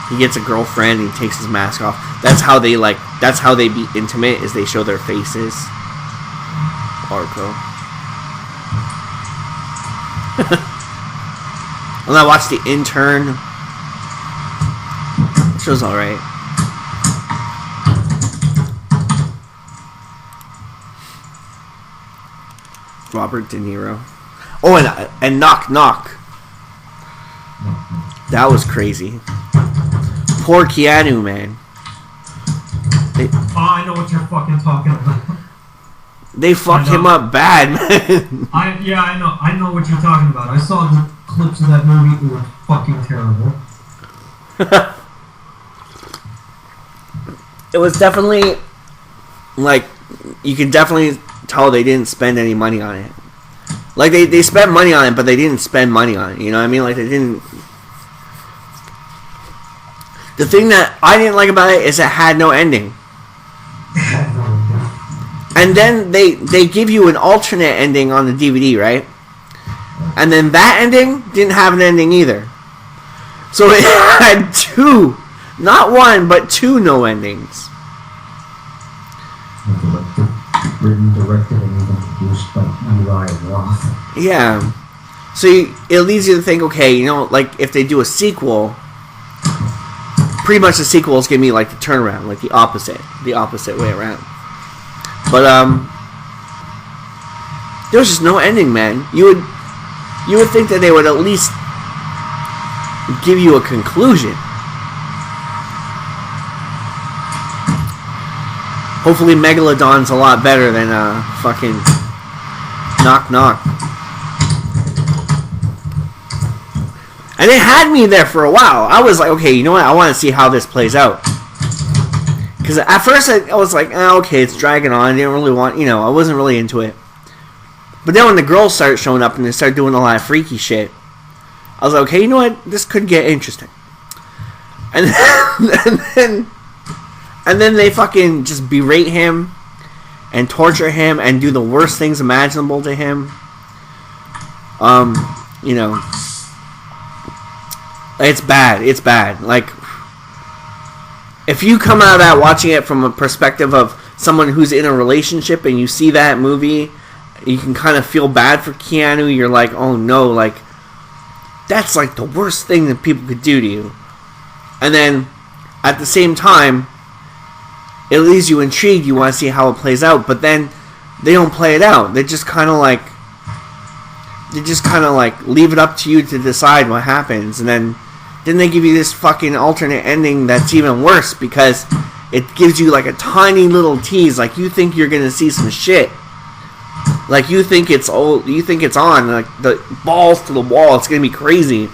he gets a girlfriend and he takes his mask off. That's how they be intimate, is they show their faces. Arco. And I watched The Intern. The show's alright. Robert De Niro. Oh, and Knock Knock. That was crazy. Poor Keanu, man. I know what you're fucking talking about. They fucked him up bad, man. I know what you're talking about. I saw the clips of that movie. It was fucking terrible. It was definitely, like, you can definitely tell they didn't spend any money on it. Like, they spent money on it, but they didn't spend money on it. You know what I mean? Like, they didn't. The thing that I didn't like about it is it had no ending. And then they give you an alternate ending on the DVD, right? And then that ending didn't have an ending either. So it had two, not one, but two no endings. Written, directed, and even produced by Eli Roth. Yeah. So it leads you to think, okay, you know, like, if they do a sequel, pretty much the sequel is going to be like the turnaround, like the opposite way around. But there was just no ending, man. You would think that they would at least give you a conclusion. Hopefully Megalodon's a lot better than fucking Knock Knock. And it had me there for a while. I was like, okay, you know what? I want to see how this plays out. Because at first I was like, okay, it's dragging on. I didn't really want, you know, I wasn't really into it. But then when the girls started showing up and they started doing a lot of freaky shit, I was like, okay, you know what? This could get interesting. And then they fucking just berate him and torture him and do the worst things imaginable to him. You know, it's bad. It's bad. Like, if you come out of that watching it from a perspective of someone who's in a relationship and you see that movie, you can kind of feel bad for Keanu. You're like, oh no, like, that's like the worst thing that people could do to you. And then, at the same time, it leaves you intrigued. You want to see how it plays out, but then they don't play it out. They just kind of like leave it up to you to decide what happens, and then they give you this fucking alternate ending that's even worse because it gives you like a tiny little tease. Like, you think you're gonna see some shit. Like, you think it's on, like, the balls to the wall. It's gonna be crazy,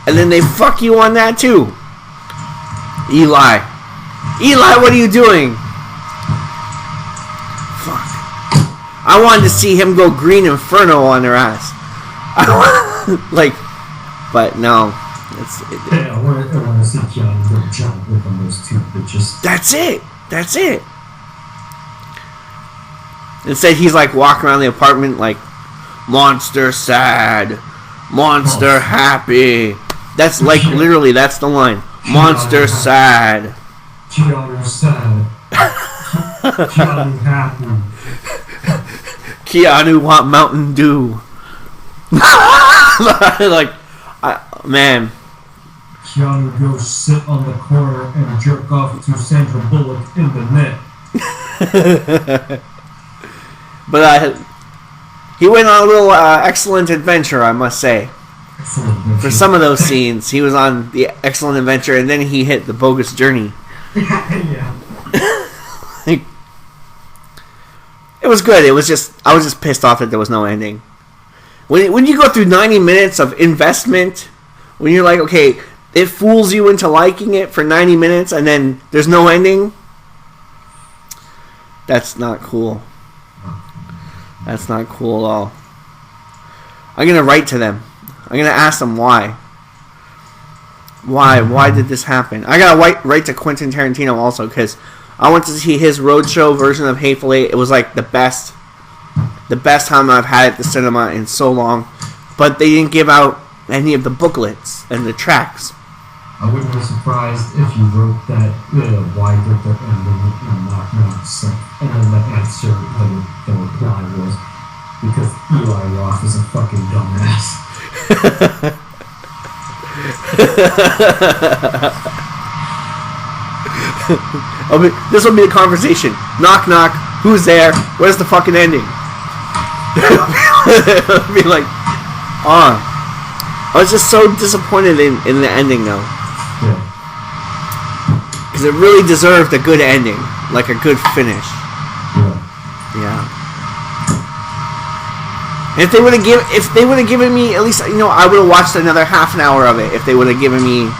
and then they fuck you on that too. Eli, what are you doing? Fuck. I wanted to see him go Green Inferno on their ass. But no. I want to see Keanu go jump with on those two bitches. That's it. Instead, he's like walking around the apartment like, monster sad, monster happy. That's like literally, that's the line. Monster sad. Keanu sad. Keanu happy. Keanu want Mountain Dew. Man. Keanu goes sit on the corner and jerk off to Sandra Bullock in the net. But he went on a little excellent adventure, I must say. For some of those scenes, he was on the excellent adventure, and then he hit the bogus journey. Yeah. It was good. I was just pissed off that there was no ending. When you go through 90 minutes of investment, when you're like, okay, it fools you into liking it for 90 minutes, and then there's no ending. That's not cool. That's not cool at all. I'm gonna write to them. I'm gonna ask them why. Why did this happen? I gotta write to Quentin Tarantino also, because I went to see his roadshow version of Hateful Eight. It was like the best time I've had at the cinema in so long. But they didn't give out any of the booklets and the tracks. I wouldn't be surprised if you wrote that why did the ending and Knock Knock suck, and then the answer, the reply was because Eli Roth is a fucking dumbass. This will be a conversation. Knock knock. Who's there? Where's the fucking ending? It'll be like, I was just so disappointed in the ending though. Yeah. Because it really deserved a good ending, like a good finish. Yeah. And if they would have given me at least, I would have watched another half an hour of it. If they would have given me,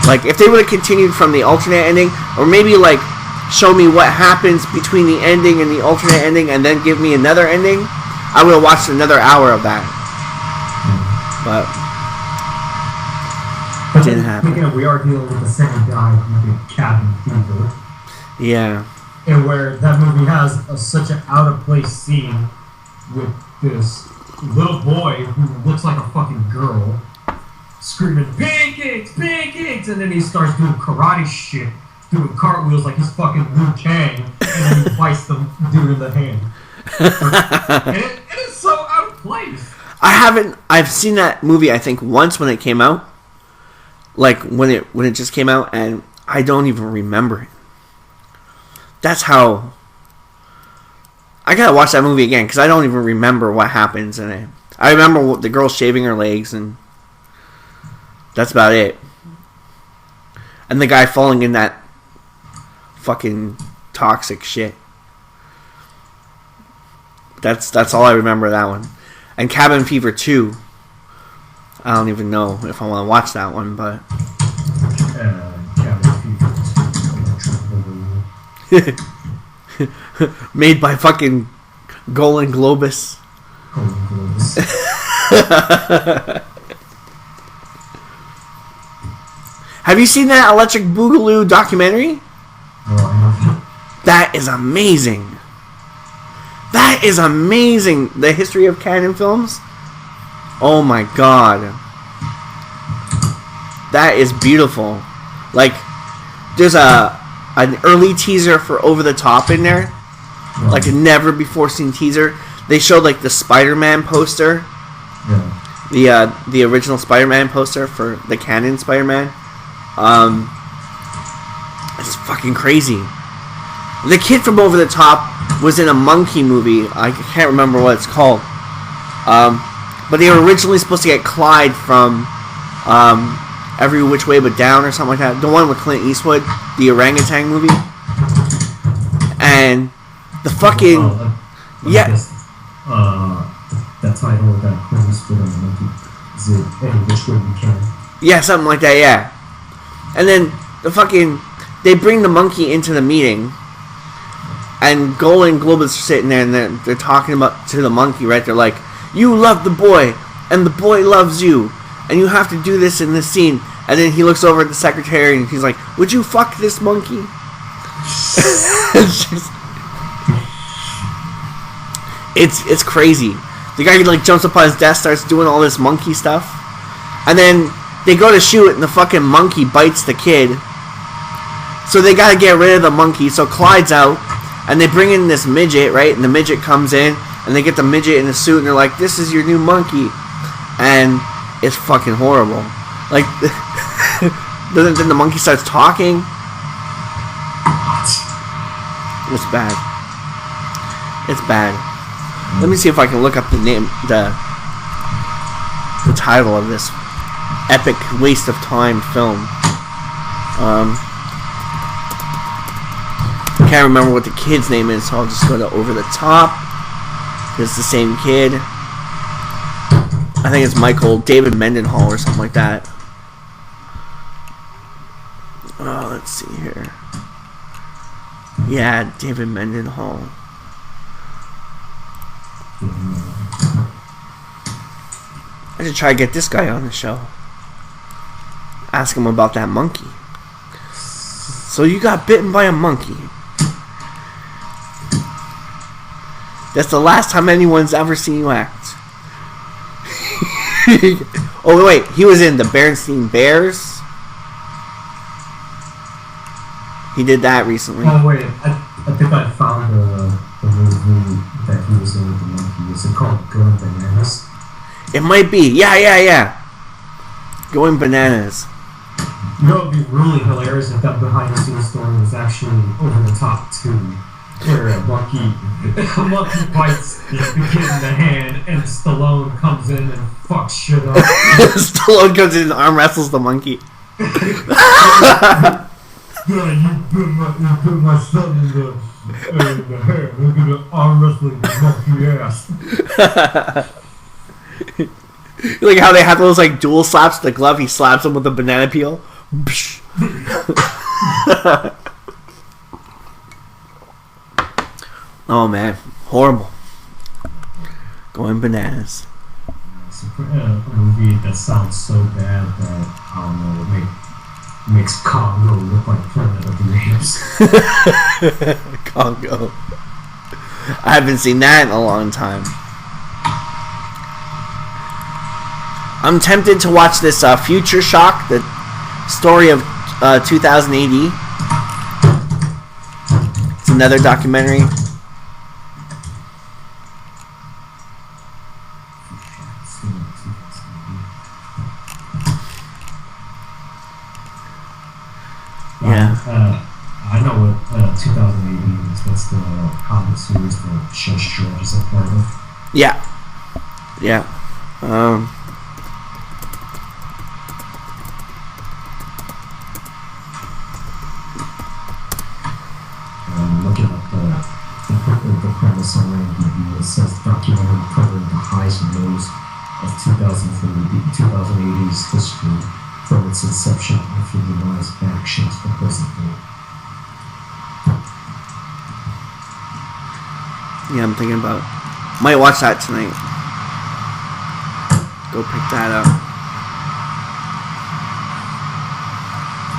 like, if they would have continued from the alternate ending, or maybe like show me what happens between the ending and the alternate ending, and then give me another ending, I would have watched another hour of that. But it didn't happen. We are dealing with the same guy who did Cabin Fever. Yeah. And where that movie has such an out of place scene with this little boy who looks like a fucking girl screaming pancakes, pancakes, and then he starts doing karate shit, doing cartwheels like he's fucking Liu Kang, and then he bites the dude in the hand. And it is so out of place. I've seen that movie I think once when it came out, like when it just came out, and I don't even remember it. That's how. I gotta watch that movie again because I don't even remember what happens in it. I remember the girl shaving her legs, and that's about it. And the guy falling in that fucking toxic shit. That's all I remember of that one. And Cabin Fever 2. I don't even know if I want to watch that one, but made by fucking Golan Globus. Have you seen that Electric Boogaloo documentary? That is amazing. That is amazing. The history of Canon films. Oh my god. That is beautiful. Like, there's an early teaser for Over the Top in there. Like a never before seen teaser. They showed like the Spider-Man poster. Yeah. The original Spider-Man poster for the Canon Spider-Man. It's fucking crazy. The kid from Over the Top was in a monkey movie. I can't remember what it's called. But they were originally supposed to get Clyde from Every Which Way But Down or something like that. The one with Clint Eastwood, the orangutan movie. And the fucking that title of that Clint Eastwood and the monkey is it Any Which Way You Can? Yeah, something like that. Yeah. And then they bring the monkey into the meeting, and Golan Globus are sitting there, and they're talking about to the monkey, right? They're like, "You love the boy, and the boy loves you, and you have to do this in this scene." And then he looks over at the secretary, and he's like, "Would you fuck this monkey?" It's crazy. The guy like jumps up on his desk, starts doing all this monkey stuff, and then they go to shoot it, and the fucking monkey bites the kid. So they gotta get rid of the monkey. So Clyde's out, and they bring in this midget, right? And the midget comes in, and they get the midget in a suit, and they're like, "This is your new monkey," and it's fucking horrible. Like, then the monkey starts talking. It's bad. It's bad. Let me see if I can look up the name, the title of this epic waste of time film. Can't remember what the kid's name is, so I'll just go to Over the Top. It's the same kid. I think it's David Mendenhall or something like that. Oh, let's see here. Yeah, David Mendenhall. I should try to get this guy on the show. Ask him about that monkey. So you got bitten by a monkey. That's the last time anyone's ever seen you act. Oh wait, he was in the Berenstain Bears. He did that recently. Oh wait, I think I found the movie that he was in with the monkey. Is it called Going Bananas? It might be. Yeah. Going Bananas. You know, it'd be really hilarious if that behind-the-scenes story was actually over the top too, where a monkey bites the kid in the hand, and Stallone comes in and fucks shit up. Stallone comes in and arm wrestles the monkey. Yeah, you put my son in the hair. We're gonna arm wrestling the monkey ass. Like how they have those like dual slaps. The glove, he slaps him with a banana peel. Oh man, horrible. Going Bananas. It's a movie that sounds so bad that I don't know. It makes Congo look like Planet of the Apes. Congo. I haven't seen that in a long time. I'm tempted to watch this Future Shock, the story of 2000 AD. It's another documentary. Yeah. I know what 2000 AD is. That's the comic series that Judge Dredd is a part of. Yeah. Looking at the premise on IMDb, it says documentary covering the highs and lows of 2080's history from its inception after the rise of actions to present day. Yeah, I'm thinking about. Might watch that tonight. Go pick that up.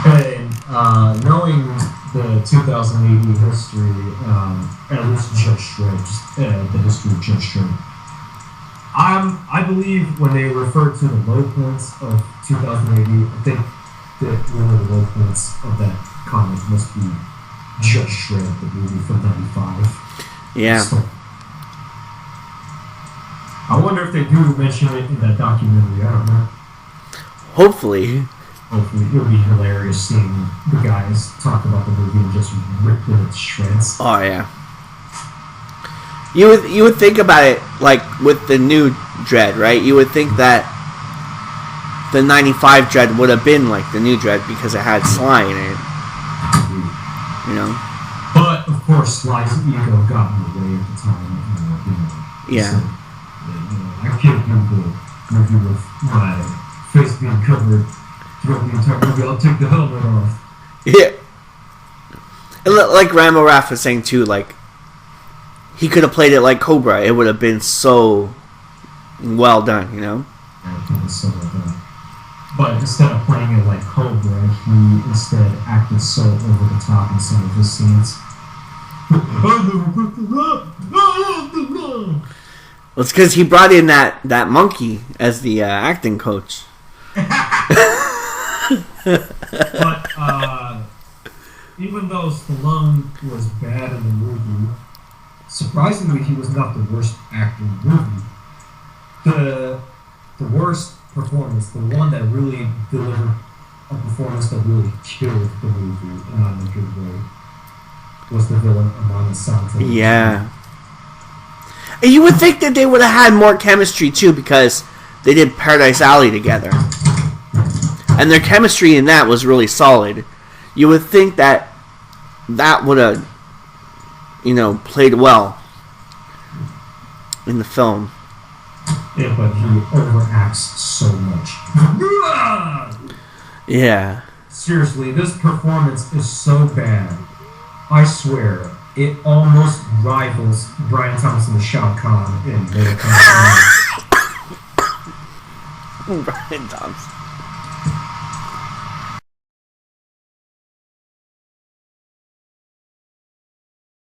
And knowing the 2080 history, at least Judge Dredd, the history of Judge Dredd, I believe when they refer to the low points of 2080, I think that one of the low points of that comic must be Judge Dredd, the movie from '95. Yeah. So, I wonder if they do mention it in that documentary. I don't know. Hopefully. Hopefully, it would be hilarious seeing the guys talk about the movie and just rip it to shreds. Oh yeah. You would think about it like with the new Dredd, right? You would think that the '95 Dredd would have been like the new Dredd because it had Sly in it. You know. But of course, Sly's ego got in the way at the time. Yeah. So, I can't do the movie with my face being covered throughout the entire movie. I'll take the helmet off. Yeah. And like Rambo Raph was saying too, like he could have played it like Cobra. It would have been so well done, you know. So, but instead of playing it like Cobra, he instead acted so over the top in some of his scenes. Well, it's because he brought in that monkey as the acting coach. But even though Stallone was bad in the movie, surprisingly, he was not the worst actor in the movie. The worst performance, the one that really delivered a performance that really killed the movie, and not in a good way, was the villain Amon Asante. Yeah. And you would think that they would have had more chemistry too, because they did Paradise Alley together. And their chemistry in that was really solid. You would think that would have, played well in the film. Yeah, but he overacts so much. Yeah. Seriously, this performance is so bad. I swear, it almost rivals Brian Thompson and Shao Kahn in Mortal Kombat. Brian Thompson.